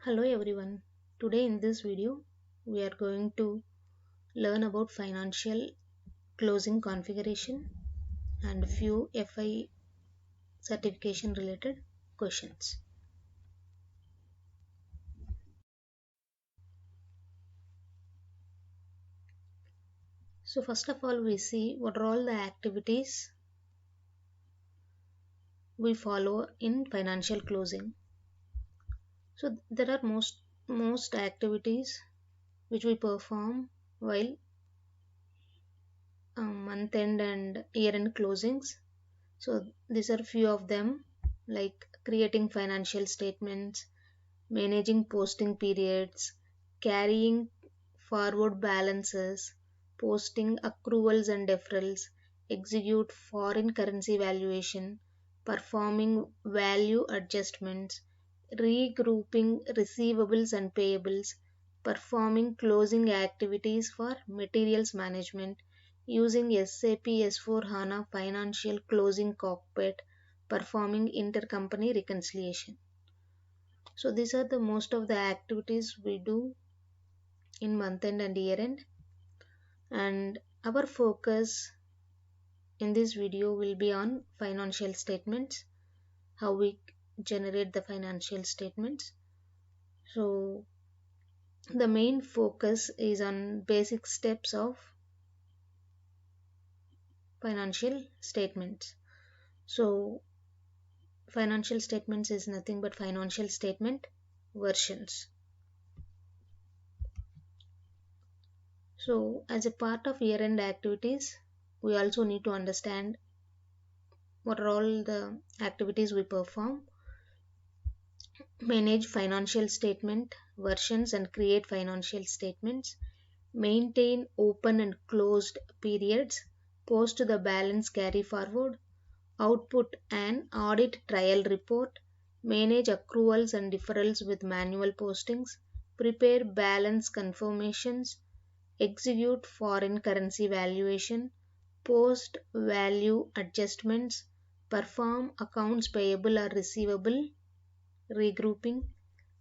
Hello everyone. Today in this video we are going to learn about financial closing configuration and few FI certification related questions. So first of all we see what are all the activities we follow in financial closing. So there are most activities which we perform while month end and year end closings. So these are few of them, like creating financial statements, managing posting periods, carrying forward balances, posting accruals and deferrals, execute foreign currency valuation, performing value adjustments, regrouping receivables and payables, performing closing activities for materials management, using SAP S4 HANA financial closing cockpit, performing intercompany reconciliation. So these are the most of the activities we do in month end and year end, and our focus in this video will be on financial statements, how we generate the financial statements. So the main focus is on basic steps of financial statements. So financial statements is nothing but financial statement versions. So as a part of year end activities, we also need to understand what are all the activities we perform: manage financial statement versions and create financial statements, maintain open and closed periods, post the balance carry forward, output an audit trial report, manage accruals and deferrals with manual postings, prepare balance confirmations, execute foreign currency valuation, post value adjustments, perform accounts payable or receivable regrouping,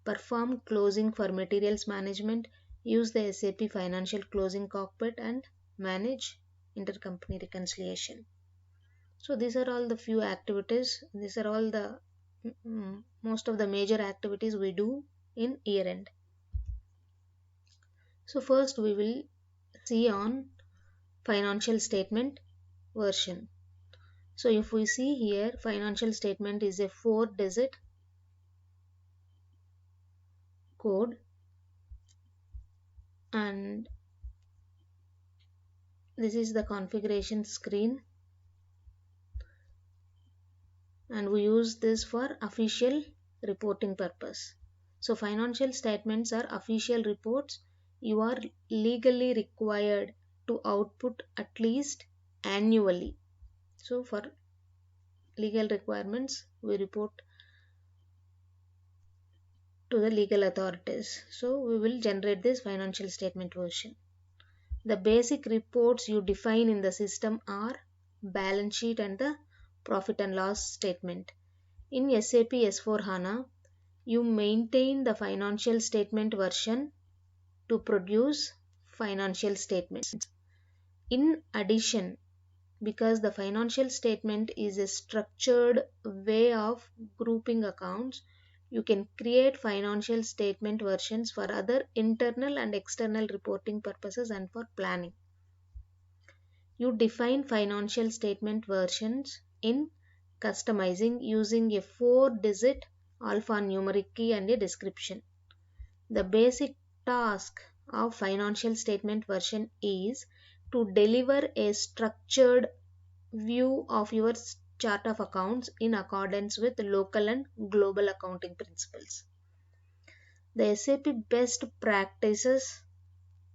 perform closing for materials management, use the SAP financial closing cockpit, and manage intercompany reconciliation. So these are all the few activities. These are all the most of the major activities we do in year end. So first we will see on financial statement version. So if we see here, financial statement is a 4-digit code, and this is the configuration screen, and we use this for official reporting purpose. So financial statements are official reports you are legally required to output at least annually. So for legal requirements, we report to the legal authorities. So we will generate this financial statement version. The basic reports you define in the system are balance sheet and the profit and loss statement. In SAP S4 HANA, you maintain the financial statement version to produce financial statements. In addition, because the financial statement is a structured way of grouping accounts, you can create financial statement versions for other internal and external reporting purposes and for planning. You define financial statement versions in customizing using a 4-digit alphanumeric key and a description. The basic task of financial statement version is to deliver a structured view of your chart of accounts in accordance with local and global accounting principles. The SAP best practices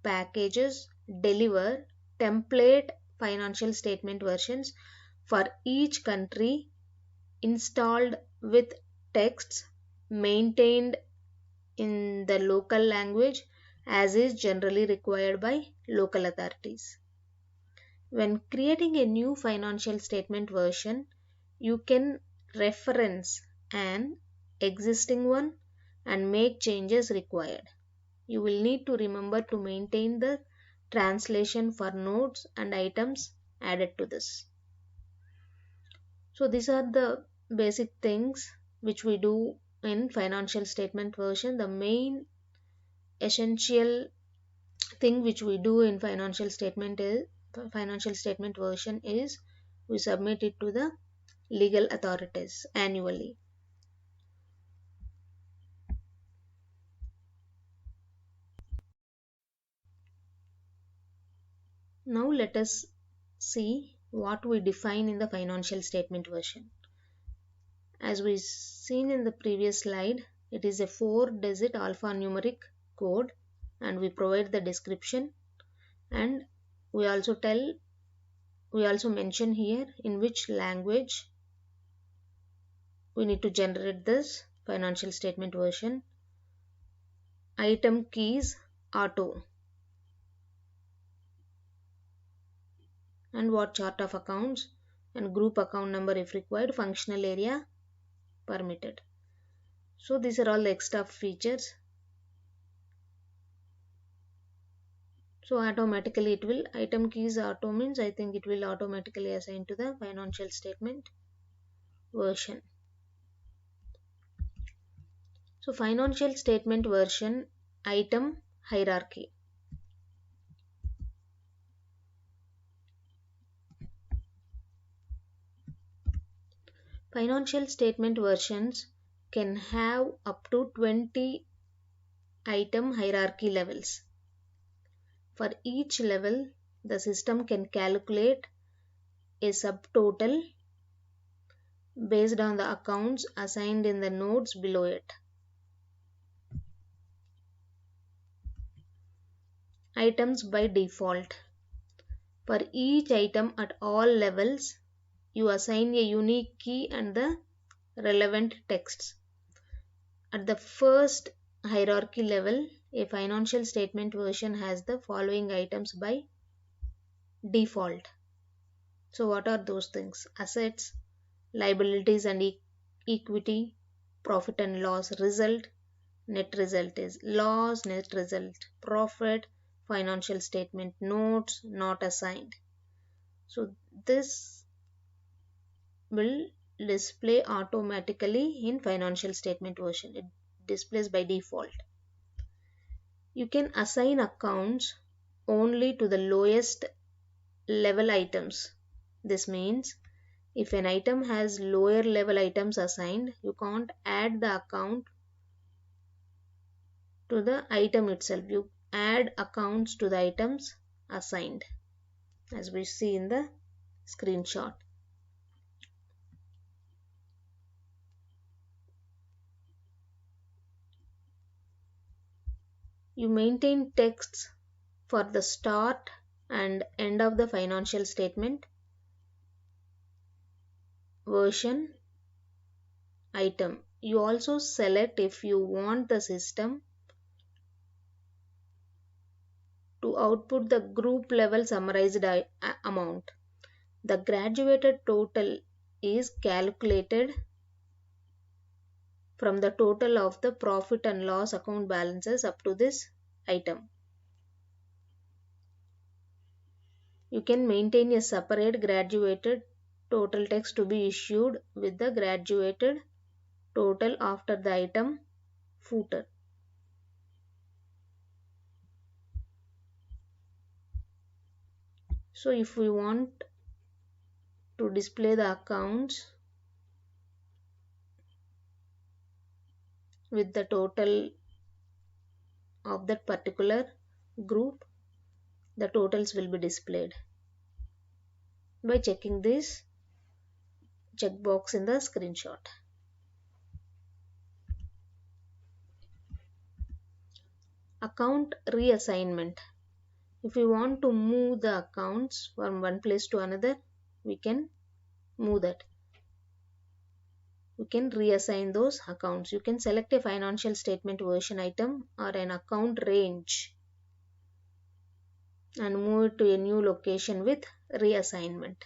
packages deliver template financial statement versions for each country installed with texts maintained in the local language as is generally required by local authorities. When creating a new financial statement version, you can reference an existing one, and make changes required. You will need to remember to maintain the translation for notes and items added to this. So these are the basic things which we do in financial statement version. The main essential thing which we do in financial statement version is we submit it to the legal authorities annually. Now let us see what we define in the financial statement version. As we seen in the previous slide, it is a 4-digit alphanumeric code, and we provide the description, and we also mention here in which language we need to generate this financial statement version. Item keys auto, and what chart of accounts and group account number if required, functional area permitted. So these are all the extra features. So automatically it will, item keys auto means I think it will automatically assign to the financial statement version. So financial statement version item hierarchy. Financial statement versions can have up to 20 item hierarchy levels. For each level, the system can calculate a subtotal based on the accounts assigned in the nodes below it. Items by default. For each item at all levels, you assign a unique key and the relevant texts. At the first hierarchy level, a financial statement version has the following items by default. So what are those things? Assets, liabilities and equity, profit and loss, result, net result is loss, net result profit, financial statement notes not assigned. So this will display automatically in financial statement version. It displays by default. You can assign accounts only to the lowest level items. This means if an item has lower level items assigned, you can't add the account to the item itself. You add accounts to the items assigned, as we see in the screenshot. You maintain texts for the start and end of the financial statement version item. You also select if you want the system to output the group level summarized amount. The graduated total is calculated from the total of the profit and loss account balances up to this item. You can maintain a separate graduated total text to be issued with the graduated total after the item footer. So if we want to display the accounts with the total of that particular group, the totals will be displayed by checking this checkbox in the screenshot. Account reassignment. If we want to move the accounts from one place to another, we can move that. You can reassign those accounts. You can select a financial statement version item or an account range and move it to a new location with reassignment.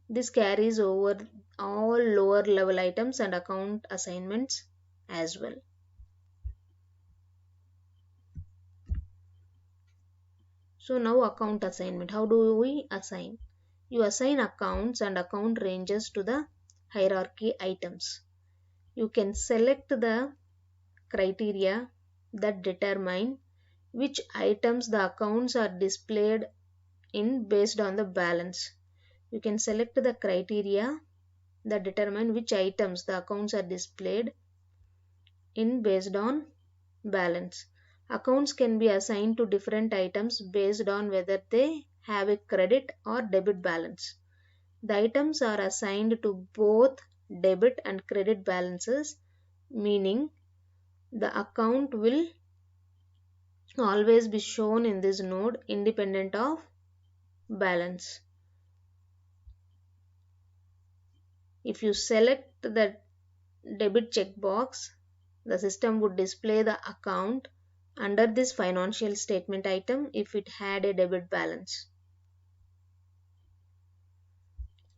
This carries over all lower level items and account assignments as well. So now account assignment. How do we assign? You assign accounts and account ranges to the hierarchy items. You can select the criteria that determine which items the accounts are displayed in based on the balance. You can select the criteria that determine which items the accounts are displayed in based on balance. Accounts can be assigned to different items based on whether they have a credit or debit balance. The items are assigned to both debit and credit balances, meaning the account will always be shown in this node independent of balance. If you select the debit checkbox, the system would display the account under this financial statement item if it had a debit balance.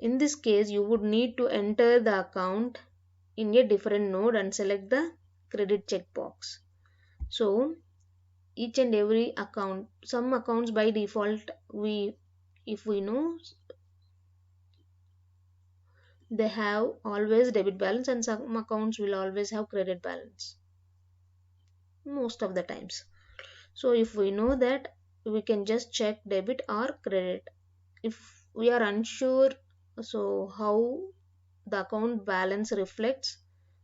In this case, you would need to enter the account in a different node and select the credit checkbox. So each and every account, some accounts by default, if we know, they have always debit balance, and some accounts will always have credit balance most of the times. So if we know that, we can just check debit or credit. If we are unsure, so how the account balance reflects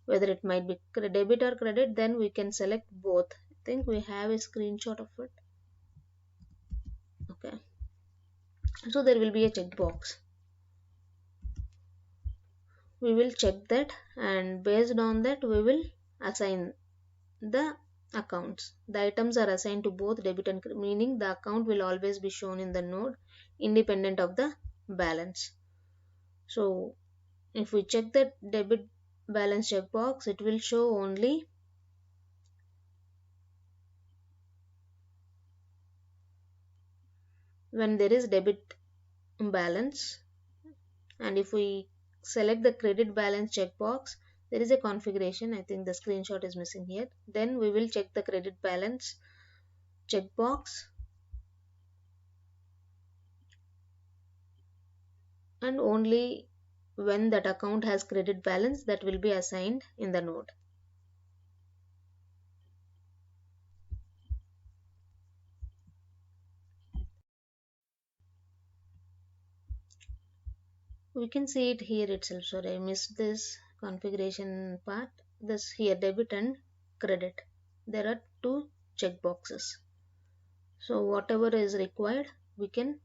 whether it might be debit or credit, then we can select both. I think we have a screenshot of it. Okay, so there will be a checkbox. We will check that, and based on that we will assign the accounts. The items are assigned to both debit and credit, meaning the account will always be shown in the node independent of the balance. So if we check the debit balance checkbox, it will show only when there is debit balance, and if we select the credit balance checkbox, there is a configuration. I think the screenshot is missing here. Then we will check the credit balance checkbox, and only when that account has credit balance, that will be assigned in the node. We can see it here itself. Sorry, I missed this configuration part. This here, debit and credit, there are two checkboxes. So whatever is required, we can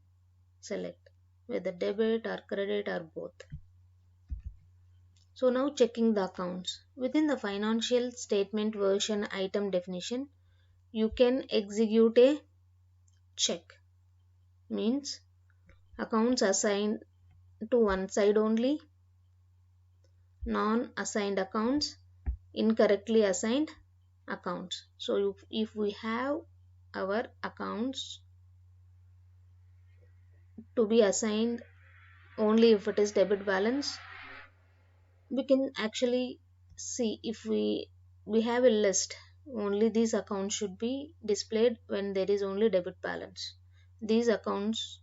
select whether debit or credit or both. So now checking the accounts. Within the financial statement version item definition, you can execute a check. Means accounts assigned to one side only, non-assigned accounts, incorrectly assigned accounts. So if we have our accounts to be assigned only if it is debit balance, we can actually see if we have a list, only these accounts should be displayed when there is only debit balance. These accounts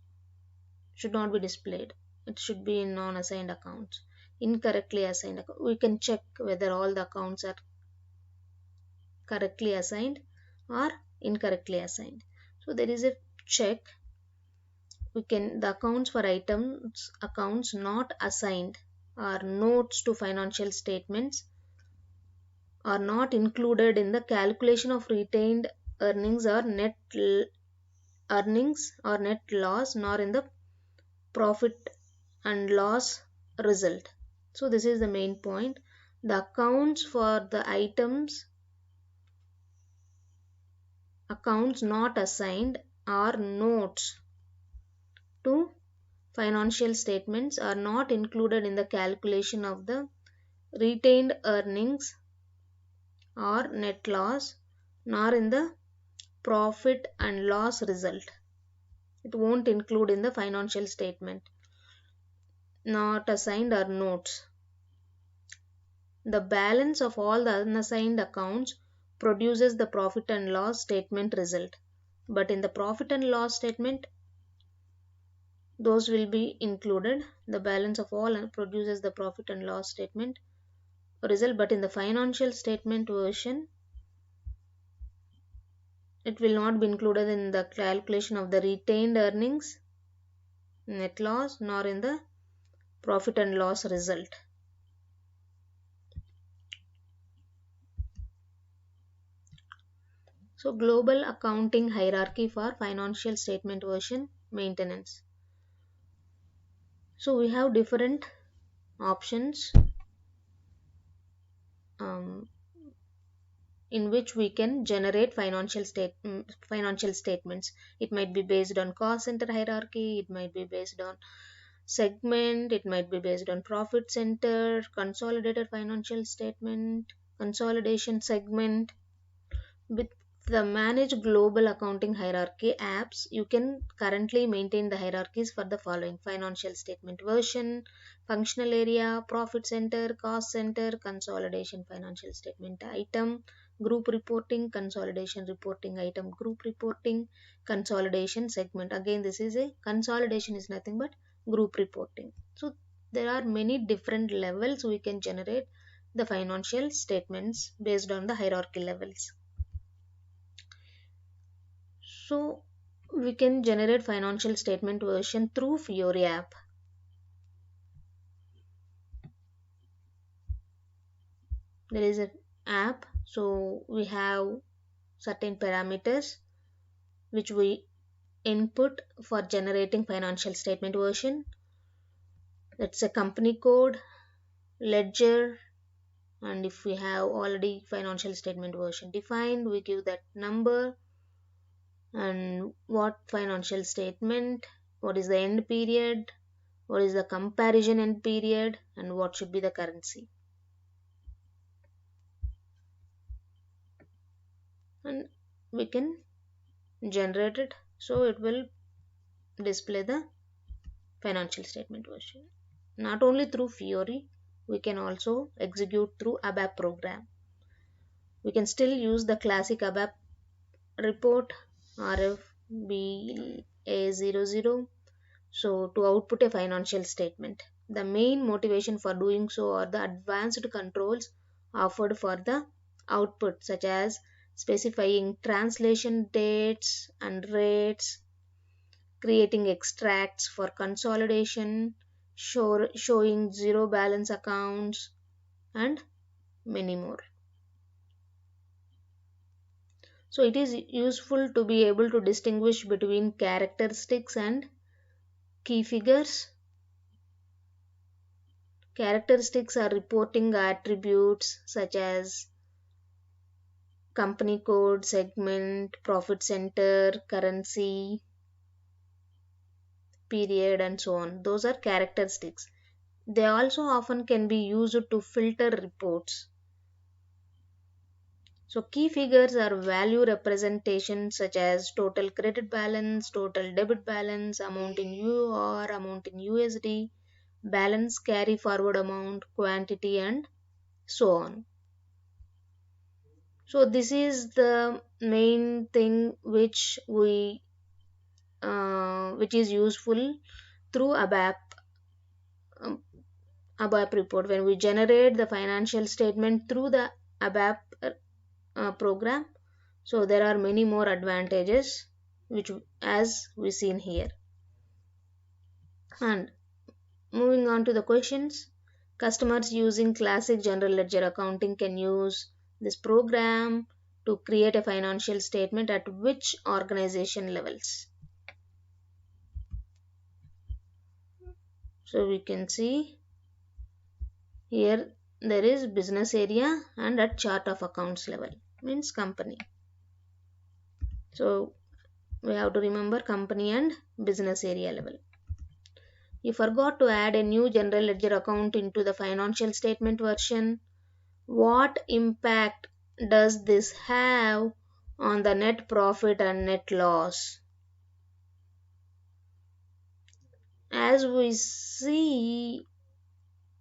should not be displayed. It should be in non-assigned accounts. Incorrectly assigned account, we can check whether all the accounts are correctly assigned or incorrectly assigned. So there is a check. We can, the accounts for items accounts not assigned or notes to financial statements are not included in the calculation of retained earnings or net earnings or net loss, nor in the profit and loss result. So this is the main point. The accounts for the items accounts not assigned or notes to financial statements are not included in the calculation of the retained earnings or net loss, nor in the profit and loss result. It won't include in the financial statement. not assigned are notes. The balance of all the unassigned accounts produces the profit and loss statement result. But in the profit and loss statement, those will be included. The balance of all produces the profit and loss statement result. But in the financial statement version, it will not be included in the calculation of the retained earnings, net loss, nor in the profit and loss result. So global accounting hierarchy for financial statement version maintenance. So we have different options in which we can generate financial statements. It might be based on cost center hierarchy, it might be based on segment, it might be based on profit center, consolidated financial statement, consolidation segment. With the manage global accounting hierarchy apps, you can currently maintain the hierarchies for the following: financial statement version, functional area, profit center, cost center, consolidation financial statement item, group reporting, consolidation reporting item, group reporting, consolidation segment. Again, this is a consolidation is nothing but group reporting. So there are many different levels we can generate the financial statements based on the hierarchy levels. So we can generate financial statement version through Fiori app. There is an app, so we have certain parameters which we input for generating financial statement version. That's a company code, ledger, and if we have already financial statement version defined, we give that number, and what financial statement, what is the end period, what is the comparison end period, and what should be the currency. And we can generate it, so it will display the financial statement version. Not only through Fiori, we can also execute through ABAP program. We can still use the classic ABAP report RFBA00 so to output a financial statement. The main motivation for doing so are the advanced controls offered for the output, such as specifying translation dates and rates, creating extracts for consolidation, showing zero balance accounts, and many more. So it is useful to be able to distinguish between characteristics and key figures. Characteristics are reporting attributes such as company code, segment, profit center, currency, period, and so on. Those are characteristics. They also often can be used to filter reports. So key figures are value representations such as total credit balance, total debit balance, amount in EUR, amount in USD, balance carry forward amount, quantity, and so on. So this is the main thing which is useful through um, ABAP report. When we generate the financial statement through the ABAP program, so there are many more advantages which as we seen here. And moving on to the questions, customers using classic general ledger accounting can use this program to create a financial statement at which organization levels. So we can see here there is business area and at chart of accounts level, means company. So we have to remember company and business area level. You forgot to add a new general ledger account into the financial statement version. What impact does this have on the net profit and net loss? as we see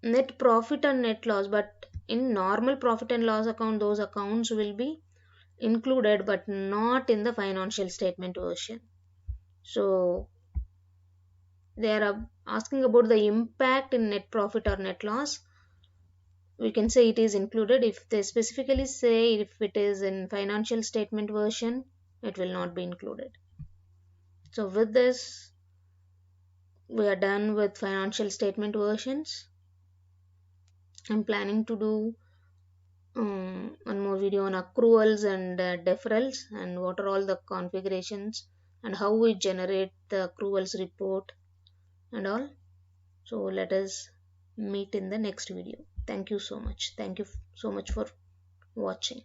net profit and net loss, but in normal profit and loss account those accounts will be included but not in the financial statement version. So they are asking about the impact in net profit or net loss. We can say it is included. If they specifically say if it is in financial statement version, it will not be included. So with this, we are done with financial statement versions. I'm planning to do one more video on accruals and deferrals and what are all the configurations and how we generate the accruals report and all. So let us meet in the next video. Thank you so much. Thank you so much for watching.